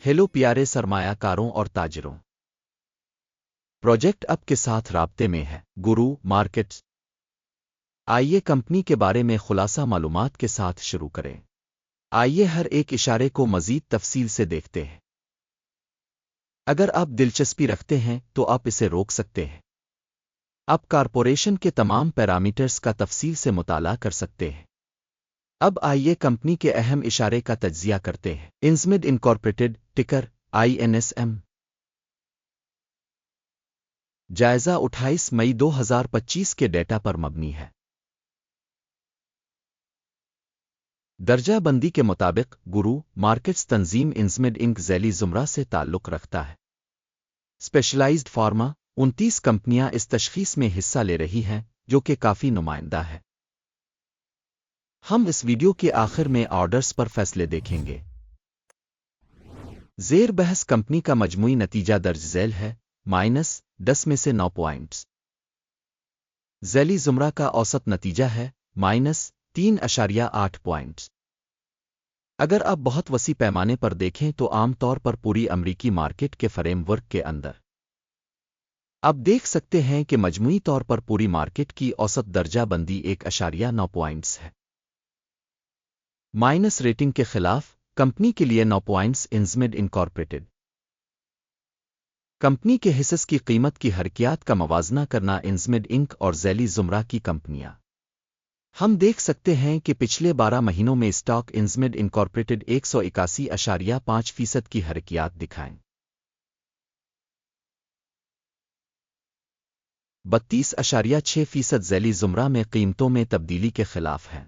Hello پیارے سرمایہ کاروں اور تاجروں، پروجیکٹ اپ کے ساتھ رابطے میں ہے گرو مارکیٹس۔ آئیے کمپنی کے بارے میں خلاصہ معلومات کے ساتھ شروع کریں۔ آئیے ہر ایک اشارے کو مزید تفصیل سے دیکھتے ہیں۔ اگر آپ دلچسپی رکھتے ہیں تو آپ اسے روک سکتے ہیں۔ آپ کارپوریشن کے تمام پیرامیٹرز کا تفصیل سے مطالعہ کر سکتے ہیں۔ اب آئیے کمپنی کے اہم اشارے کا تجزیہ کرتے ہیں۔ انزمڈ انکارپوریٹڈ، ٹکر INSM۔ جائزہ 28 مئی 2025 کے ڈیٹا پر مبنی ہے۔ درجہ بندی کے مطابق گرو مارکیٹس تنظیم انزمڈ انک ذیلی زمرہ سے تعلق رکھتا ہے۔ اسپیشلائزڈ فارما 29 کمپنیاں اس تشخیص میں حصہ لے رہی ہیں، جو کہ کافی نمائندہ ہے۔ ہم اس ویڈیو کے آخر میں آرڈرز پر فیصلے دیکھیں گے۔ زیر بحث کمپنی کا مجموعی نتیجہ درج ذیل ہے -10 میں سے 9 پوائنٹس۔ ذیلی زمرہ کا اوسط نتیجہ ہے -3.8 پوائنٹس۔ اگر آپ بہت وسیع پیمانے پر دیکھیں تو عام طور پر پوری امریکی مارکیٹ کے فریم ورک کے اندر آپ دیکھ سکتے ہیں کہ مجموعی طور پر پوری مارکیٹ کی اوسط درجہ بندی 1.9 پوائنٹس ہے۔ مائنس ریٹنگ کے خلاف کمپنی کے لیے 9 پوائنٹس۔ انزمڈ انکارپوریٹڈ کمپنی کے حصص کی قیمت کی حرکیات کا موازنہ کرنا۔ انزمڈ انک اور ذیلی زمرہ کی کمپنیاں ہم دیکھ سکتے ہیں کہ پچھلے 12 مہینوں میں اسٹاک انزمڈ انکارپوریٹڈ 181.5% کی حرکیات دکھائیں۔ 32.6% ذیلی زمرہ میں قیمتوں میں تبدیلی کے خلاف ہیں۔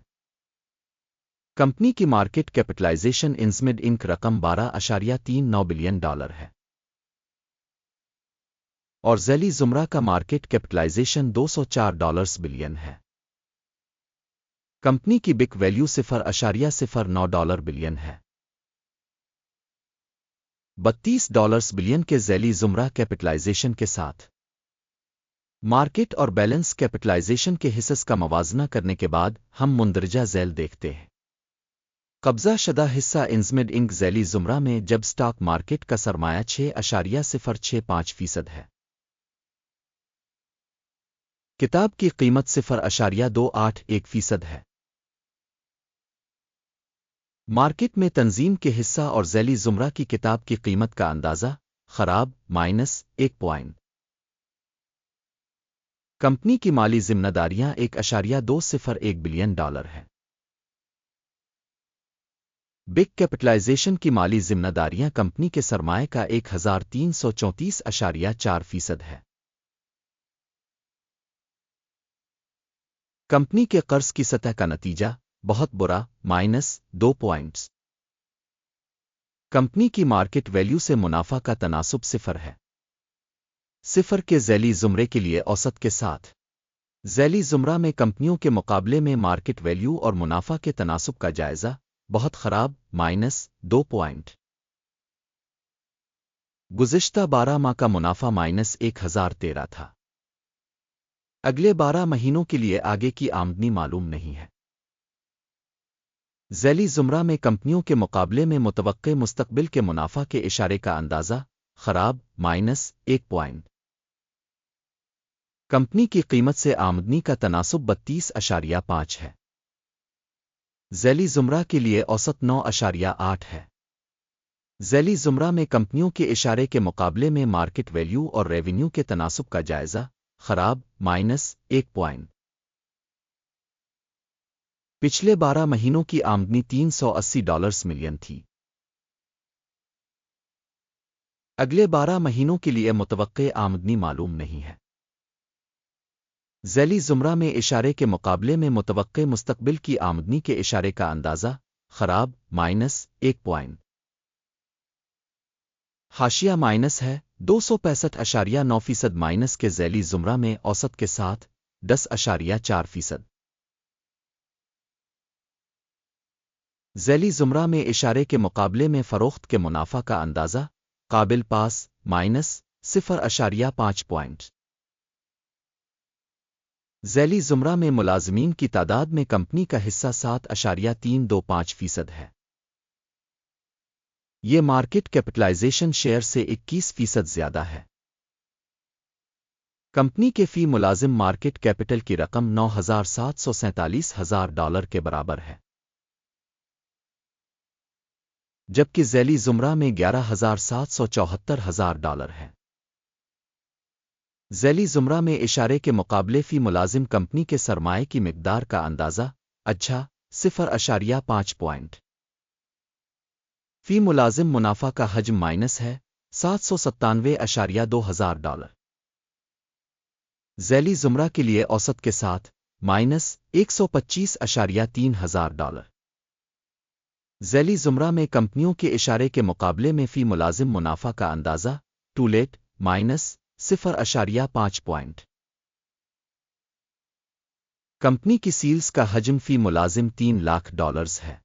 کمپنی کی مارکیٹ کیپٹلائزیشن انزمڈ انک رقم $12.39 بلین ہے اور ذیلی زمرہ کا مارکیٹ کیپٹلائزیشن $204 بلین ہے۔ کمپنی کی بک ویلیو $0.09 بلین ہے۔ $32 بلین کے ذیلی زمرہ کیپٹلائزیشن کے ساتھ مارکیٹ اور بیلنس کیپٹلائزیشن کے حصص کا موازنہ کرنے کے بعد ہم مندرجہ ذیل دیکھتے ہیں۔ قبضہ شدہ حصہ انزمڈ انک ذیلی زمرہ میں جب اسٹاک مارکیٹ کا سرمایہ 6.065% ہے۔ کتاب کی قیمت 0.281% ہے۔ مارکیٹ میں تنظیم کے حصہ اور ذیلی زمرہ کی کتاب کی قیمت کا اندازہ خراب -1 پوائنٹ۔ کمپنی کی مالی ذمہ داریاں $1.201 بلین ہے۔ بگ کیپٹلائزیشن کی مالی ذمہ داریاں کمپنی کے سرمائے کا 1334.4% ہے۔ کمپنی کے قرض کی سطح کا نتیجہ بہت برا -2 پوائنٹس۔ کمپنی کی مارکیٹ ویلیو سے منافع کا تناسب 0 ہے۔ 0 کے ذیلی زمرے کے لیے اوسط کے ساتھ ذیلی زمرہ میں کمپنیوں کے مقابلے میں مارکیٹ ویلیو اور منافع کے تناسب کا جائزہ بہت خراب -2 پوائنٹ۔ گزشتہ 12 ماہ کا منافع -1013 تھا۔ اگلے 12 مہینوں کے لیے آگے کی آمدنی معلوم نہیں ہے۔ ذیلی زمرہ میں کمپنیوں کے مقابلے میں متوقع مستقبل کے منافع کے اشارے کا اندازہ خراب -1 پوائنٹ۔ کمپنی کی قیمت سے آمدنی کا تناسب 32.5 ہے۔ ذیلی زمرہ کے لیے اوسط 9.8 ہے۔ ذیلی زمرہ میں کمپنیوں کے اشارے کے مقابلے میں مارکیٹ ویلیو اور ریونیو کے تناسب کا جائزہ خراب -1 پوائنٹ۔ پچھلے 12 مہینوں کی آمدنی $380 ملین تھی۔ اگلے 12 مہینوں کے لیے متوقع آمدنی معلوم نہیں ہے۔ ذیلی زمرہ میں اشارے کے مقابلے میں متوقع مستقبل کی آمدنی کے اشارے کا اندازہ خراب -1 پوائنٹ۔ حاشیہ مائنس ہے 265.9% مائنس کے ذیلی زمرہ میں اوسط کے ساتھ 10.4%۔ ذیلی زمرہ میں اشارے کے مقابلے میں فروخت کے منافع کا اندازہ قابل پاس -0.5 پوائنٹ۔ ذیلی زمرہ میں ملازمین کی تعداد میں کمپنی کا حصہ 7.325% ہے۔ یہ مارکیٹ کیپٹلائزیشن شیئر سے 21% زیادہ ہے۔ کمپنی کے فی ملازم مارکیٹ کیپٹل کی رقم $9,747,000 کے برابر ہے، جبکہ ذیلی زمرہ میں $11,774,000 ہے۔ ذیلی زمرہ میں اشارے کے مقابلے فی ملازم کمپنی کے سرمائے کی مقدار کا اندازہ 0.5 پوائنٹ۔ فی ملازم منافع کا حجم مائنس ہے $797,200۔ ذیلی زمرہ کے لیے اوسط کے ساتھ $125,300۔ ذیلی زمرہ میں کمپنیوں کے اشارے کے مقابلے میں فی ملازم منافع کا اندازہ -0.5 پوائنٹ۔ کمپنی کی سیلز کا حجم فی ملازم $3 لاکھ ہے۔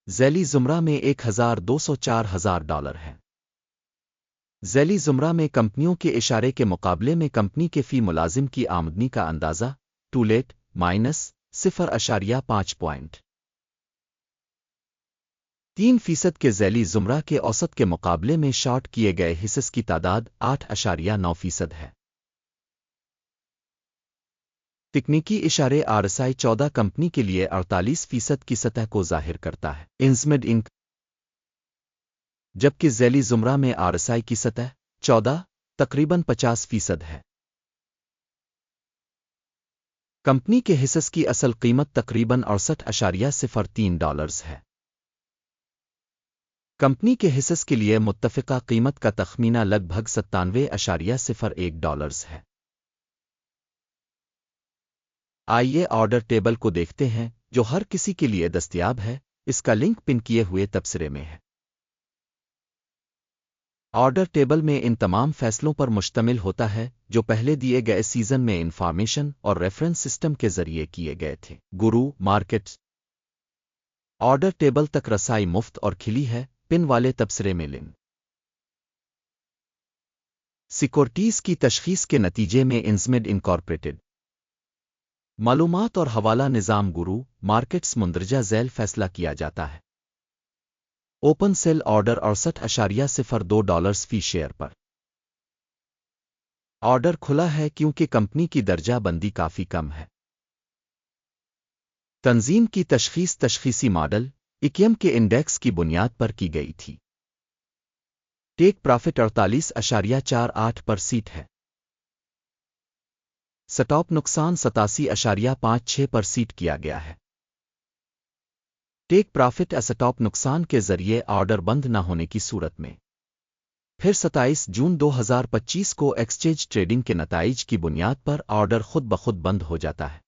ذیلی زمرہ میں $1,204,000 ہے۔ ذیلی زمرہ میں کمپنیوں کے اشارے کے مقابلے میں کمپنی کے فی ملازم کی آمدنی کا اندازہ -0.5 پوائنٹ۔ 3% کے ذیلی زمرہ کے اوسط کے مقابلے میں شارٹ کیے گئے حصص کی تعداد 8.9% ہے۔ تکنیکی اشارے RSI 14 کمپنی کے لیے 48% کی سطح کو ظاہر کرتا ہے، انسمڈ انک، جبکہ ذیلی زمرہ میں RSI کی سطح 14 تقریباً 50% ہے۔ کمپنی کے حصص کی اصل قیمت تقریباً $68.03 ہے۔ کمپنی کے حصص کے لیے متفقہ قیمت کا تخمینہ لگ بھگ $97.01 ہے۔ آئیے آرڈر ٹیبل کو دیکھتے ہیں جو ہر کسی کے لیے دستیاب ہے، اس کا لنک پن کیے ہوئے تبصرے میں ہے۔ آرڈر ٹیبل میں ان تمام فیصلوں پر مشتمل ہوتا ہے جو پہلے دیے گئے سیزن میں انفارمیشن اور ریفرنس سسٹم کے ذریعے کیے گئے تھے۔ گرو مارکیٹس آرڈر ٹیبل تک رسائی مفت اور کھلی ہے، پن والے تبصرے میں لنک۔ سیکورٹیز کی تشخیص کے نتیجے میں انسمڈ انکارپوریٹڈ معلومات اور حوالہ نظام گرو مارکیٹس مندرجہ ذیل فیصلہ کیا جاتا ہے۔ اوپن سیل آرڈر $68.02 فی شیئر پر۔ آرڈر کھلا ہے کیونکہ کمپنی کی درجہ بندی کافی کم ہے۔ تنظیم کی تشخیص تشخیصی ماڈل ایکیم کے انڈیکس کی بنیاد پر کی گئی تھی۔ ٹیک پرافٹ 48.48% ہے۔ سٹاپ نقصان 87.56% کیا گیا ہے۔ ٹیک پرافٹ اسٹاپ نقصان کے ذریعے آرڈر بند نہ ہونے کی صورت میں۔ پھر 27 جون 2025 کو ایکسچینج ٹریڈنگ کے نتائج کی بنیاد پر آرڈر خود بخود بند ہو جاتا ہے۔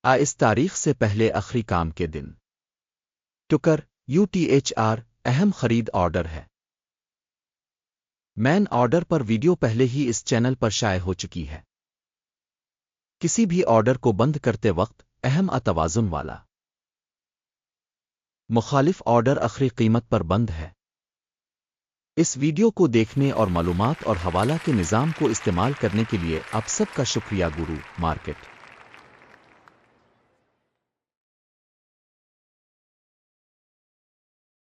اس تاریخ سے پہلے آخری کام کے دن ٹکر UTHR اہم خرید آرڈر ہے۔ مین آرڈر پر ویڈیو پہلے ہی اس چینل پر شائع ہو چکی ہے۔ کسی بھی آرڈر کو بند کرتے وقت اہم توازن والا مخالف آرڈر آخری قیمت پر بند ہے۔ اس ویڈیو کو دیکھنے اور معلومات اور حوالہ کے نظام کو استعمال کرنے کے لیے آپ سب کا شکریہ۔ گرو مارکیٹ